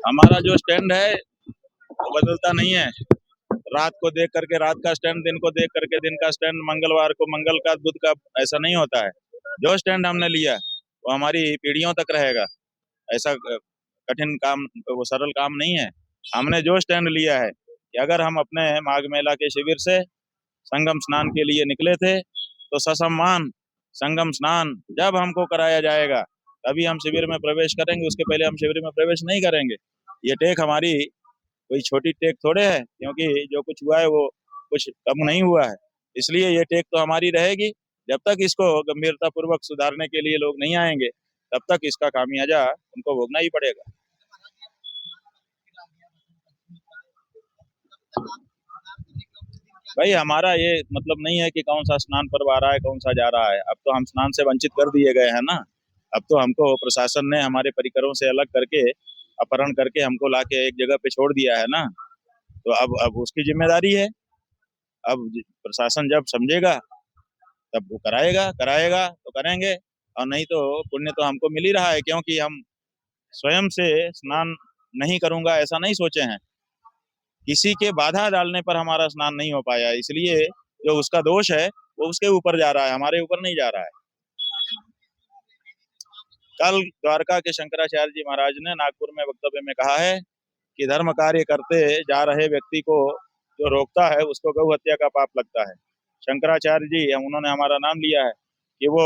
हमारा जो स्टैंड है वो बदलता नहीं है। रात को देख करके रात का स्टैंड, दिन को देख करके दिन का स्टैंड, मंगलवार को मंगल का, बुध का, ऐसा नहीं होता है। जो स्टैंड हमने लिया वो हमारी पीढ़ियों तक रहेगा। ऐसा कठिन काम, वो सरल काम नहीं है। हमने जो स्टैंड लिया है कि अगर हम अपने माघ मेला के शिविर से संगम स्नान के लिए निकले थे तो ससम्मान संगम स्नान जब हमको कराया जाएगा तभी हम शिविर में प्रवेश करेंगे, उसके पहले हम शिविर में प्रवेश नहीं करेंगे। ये टेक हमारी कोई छोटी टेक थोड़े है, क्योंकि जो कुछ हुआ है वो कुछ कम नहीं हुआ है। इसलिए ये टेक तो हमारी रहेगी। जब तक इसको गंभीरता पूर्वक सुधारने के लिए लोग नहीं आएंगे तब तक इसका खामियाजा उनको भोगना ही पड़ेगा। भाई हमारा ये मतलब नहीं है कि कौन सा स्नान पर्व आ रहा है कौन सा जा रहा है। अब तो हम स्नान से वंचित कर दिए गए हैं ना। अब तो हमको प्रशासन ने हमारे परिकरों से अलग करके अपहरण करके हमको लाके एक जगह पे छोड़ दिया है ना। तो अब उसकी जिम्मेदारी है। अब प्रशासन जब समझेगा तब वो कराएगा, कराएगा तो करेंगे, और नहीं तो पुण्य तो हमको मिल ही रहा है, क्योंकि हम स्वयं से स्नान नहीं करूंगा ऐसा नहीं सोचे हैं। किसी के बाधा डालने पर हमारा स्नान नहीं हो पाया, इसलिए जो उसका दोष है वो उसके ऊपर जा रहा है, हमारे ऊपर नहीं जा रहा है। कल द्वारका के शंकराचार्य जी महाराज ने नागपुर में वक्तव्य में कहा है कि धर्म कार्य करते जा रहे व्यक्ति को जो रोकता है उसको गौ हत्या का पाप लगता है। शंकराचार्य जी उन्होंने हमारा नाम लिया है कि वो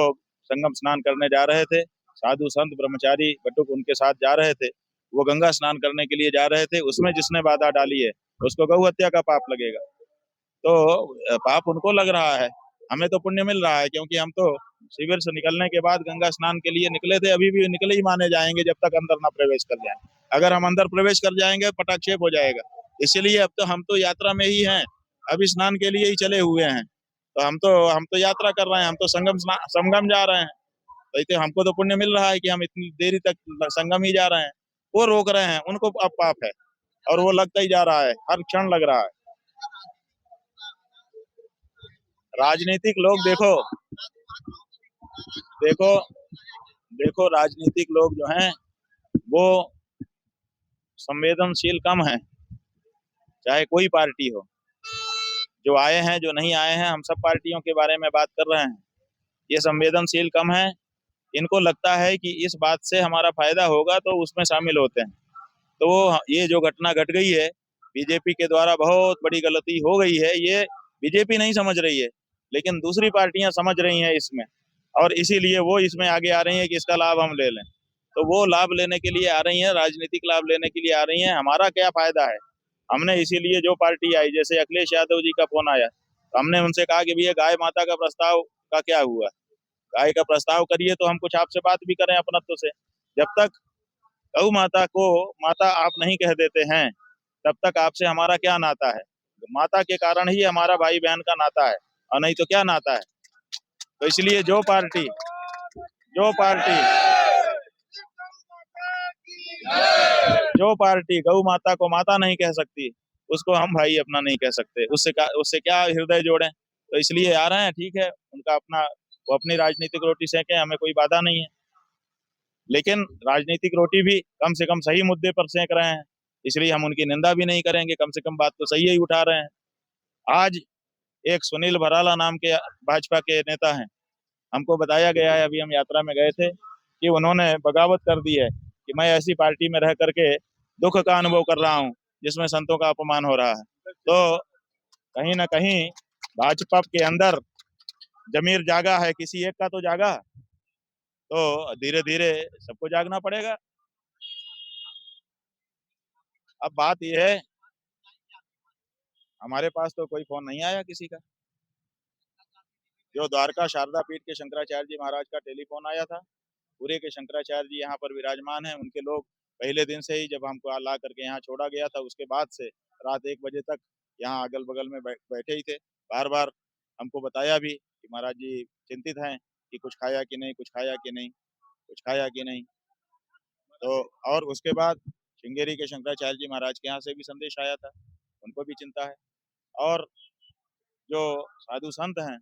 संगम स्नान करने जा रहे थे, साधु संत ब्रह्मचारी बटुक उनके साथ जा रहे थे, वो गंगा स्नान करने के लिए जा रहे थे, उसमें जिसने बाधा डाली है उसको गौ हत्या का पाप लगेगा। तो पाप उनको लग रहा है, हमें तो पुण्य मिल रहा है, क्योंकि हम तो शिविर से निकलने के बाद गंगा स्नान के लिए निकले थे, अभी भी निकले ही माने जाएंगे जब तक अंदर ना प्रवेश कर जाए। अगर हम अंदर प्रवेश कर जाएंगे पटाक्षेप हो जाएगा। इसलिए अब तो हम तो यात्रा में ही हैं, अभी स्नान के लिए ही चले हुए हैं। तो हम तो यात्रा कर रहे हैं, हम तो संगम जा रहे हैं। तो हमको तो पुण्य मिल रहा है कि हम इतनी देरी तक संगम ही जा रहे हैं। वो रोक रहे हैं, उनको अब पाप है, और वो लगता ही जा रहा है, हर क्षण लग रहा है। राजनीतिक लोग देखो देखो देखो राजनीतिक लोग जो हैं वो संवेदनशील कम है, चाहे कोई पार्टी हो। जो आए हैं जो नहीं आए हैं, हम सब पार्टियों के बारे में बात कर रहे हैं। ये संवेदनशील कम है। इनको लगता है कि इस बात से हमारा फायदा होगा तो उसमें शामिल होते हैं। तो ये जो घटना घट गई है, बीजेपी के द्वारा बहुत बड़ी गलती हो गई है, ये बीजेपी नहीं समझ रही है, लेकिन दूसरी पार्टियां समझ रही हैं इसमें, और इसीलिए वो इसमें आगे आ रही हैं कि इसका लाभ हम ले लें। तो वो लाभ लेने के लिए आ रही हैं, राजनीतिक लाभ लेने के लिए आ रही हैं। हमारा क्या फायदा है? हमने इसीलिए जो पार्टी आई, जैसे अखिलेश यादव जी का फोन आया तो हमने उनसे कहा कि भैया गाय माता का प्रस्ताव का क्या हुआ, गाय का प्रस्ताव करिए तो हम कुछ आपसे बात भी करें अपनत्व से। जब तक गौ माता को माता आप नहीं कह देते हैं तब तक आपसे हमारा क्या नाता है? माता के कारण ही हमारा भाई बहन का नाता है, और नहीं तो क्या नाता है? तो इसलिए जो पार्टी जो पार्टी गौ माता को माता नहीं कह सकती उसको हम भाई अपना नहीं कह सकते। उससे क्या हृदय जोड़ें? तो इसलिए आ रहे हैं, ठीक है, उनका अपना, वो अपनी राजनीतिक रोटी सेके, हमें कोई बाधा नहीं है। लेकिन राजनीतिक रोटी भी कम से कम सही मुद्दे पर सेक रहे हैं, इसलिए हम उनकी निंदा भी नहीं करेंगे, कम से कम बात तो सही ही उठा रहे हैं। आज एक सुनील भराला नाम के भाजपा के नेता हैं, हमको बताया गया है, अभी हम यात्रा में गए थे, कि उन्होंने बगावत कर दी है कि मैं ऐसी पार्टी में रह करके दुख का अनुभव कर रहा हूं जिसमें संतों का अपमान हो रहा है। तो कहीं ना कहीं भाजपा के अंदर जमीर जागा है, किसी एक का तो जागा, तो धीरे धीरे सबको जागना पड़ेगा। अब बात यह है, हमारे पास तो कोई फोन नहीं आया किसी का। जो द्वारका शारदा पीठ के शंकराचार्य जी महाराज का टेलीफोन आया था, पूरे के शंकराचार्य जी यहाँ पर विराजमान हैं, उनके लोग पहले दिन से ही, जब हमको ला करके यहाँ छोड़ा गया था उसके बाद से रात 1 बजे तक यहाँ अगल बगल में बैठे ही थे। बार बार हमको बताया भी कि महाराज जी चिंतित हैं कि कुछ खाया कि नहीं, कुछ खाया कि नहीं, कुछ खाया कि नहीं। तो और उसके बाद श्रृंगेरी के शंकराचार्य जी महाराज के यहाँ से भी संदेश आया था, उनको भी चिंता है। और जो साधु संत हैं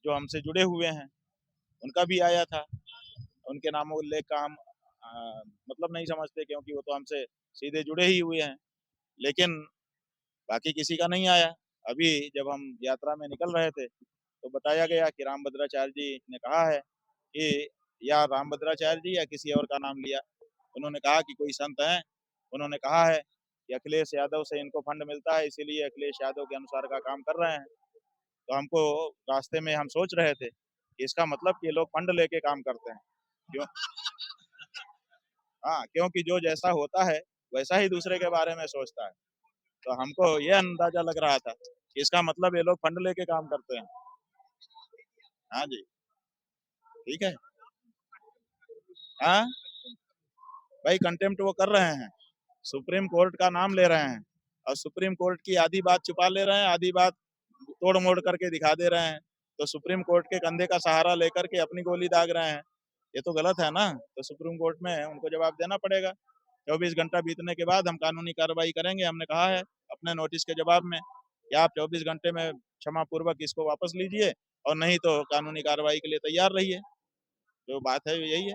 जो हमसे जुड़े हुए हैं उनका भी आया था, उनके नामों उल्लेख का हम मतलब नहीं समझते, क्योंकि वो तो हमसे सीधे जुड़े ही हुए हैं। लेकिन बाकी किसी का नहीं आया। अभी जब हम यात्रा में निकल रहे थे तो बताया गया कि रामभद्राचार्य जी ने कहा है कि, या रामभद्राचार्य जी या किसी और का नाम लिया, उन्होंने कहा कि कोई संत हैं, उन्होंने कहा है कि अखिलेश यादव से इनको फंड मिलता है, इसीलिए अखिलेश यादव के अनुसार का काम कर रहे हैं। तो हमको रास्ते में हम सोच रहे थे कि इसका मतलब कि ये लोग फंड लेके काम करते हैं। क्यों? हाँ, क्योंकि जो जैसा होता है वैसा ही दूसरे के बारे में सोचता है। तो हमको ये अंदाजा लग रहा था कि इसका मतलब ये लोग फंड लेके काम करते हैं। हाँ जी। ठीक है। हाँ भाई, कंटेम्प्ट वो कर रहे हैं, सुप्रीम कोर्ट का नाम ले रहे हैं, और सुप्रीम कोर्ट की आधी बात छुपा ले रहे हैं, आधी बात तोड़ मोड़ करके दिखा दे रहे हैं। तो सुप्रीम कोर्ट के कंधे का सहारा लेकर के अपनी गोली दाग रहे हैं, ये तो गलत है ना। तो सुप्रीम कोर्ट में उनको जवाब देना पड़ेगा। 24 घंटा बीतने के बाद हम कानूनी कार्रवाई करेंगे। हमने कहा है अपने नोटिस के जवाब में कि आप 24 घंटे में क्षमा पूर्वक इसको वापस लीजिए, और नहीं तो कानूनी कार्रवाई के लिए तैयार रहिए। जो बात है यही है।